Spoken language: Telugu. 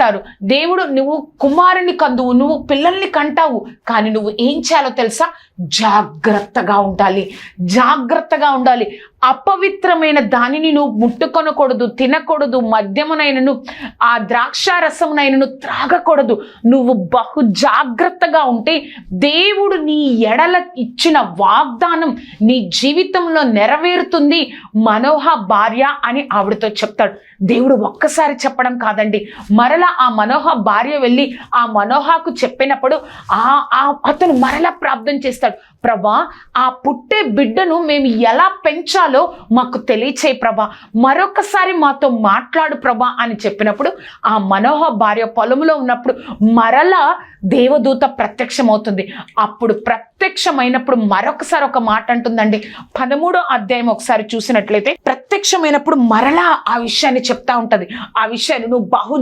చెప్తారు, దేవుడు నువ్వు కుమారుని కందువు, నువ్వు పిల్లల్ని కంటావు, కానీ నువ్వు ఏం చేయాలో తెలుసా? జాగ్రత్తగా ఉండాలి, జాగ్రత్తగా ఉండాలి. అపవిత్రమైన దానిని నువ్వు ముట్టుకొనకూడదు, తినకూడదు, మద్యమునైనను ఆ ద్రాక్షారసమునైనను త్రాగకూడదు. నువ్వు బహు జాగ్రత్తగా ఉంటే దేవుడు నీ ఎడల ఇచ్చిన వాగ్దానం నీ జీవితంలో నెరవేరుతుంది మనోహ భార్య అని ఆవిడతో చెప్తాడు. దేవుడు ఒక్కసారి చెప్పడం కాదండి, మరలా ఆ మనోహ భార్య వెళ్ళి ఆ మనోహకు చెప్పినప్పుడు అతను మరలా ప్రార్థన చేస్తాడు, ప్రభా ఆ పుట్టే బిడ్డను మేము ఎలా పెంచాలో మాకు తెలియచేయి ప్రభా, మరొకసారి మాతో మాట్లాడు ప్రభా అని చెప్పినప్పుడు ఆ మనోహ భార్య పొలంలో ఉన్నప్పుడు మరలా దేవదూత ప్రత్యక్షమవుతుంది. అప్పుడు ప్రత్యక్షమైనప్పుడు మరొకసారి ఒక మాట అంటుందండి, 13వ అధ్యాయం ఒకసారి చూసినట్లయితే ప్రత్యక్షమైనప్పుడు మరలా ఆ విషయాన్ని చెప్తా ఉంటది. ఆ విషయాన్ని నువ్వు బహు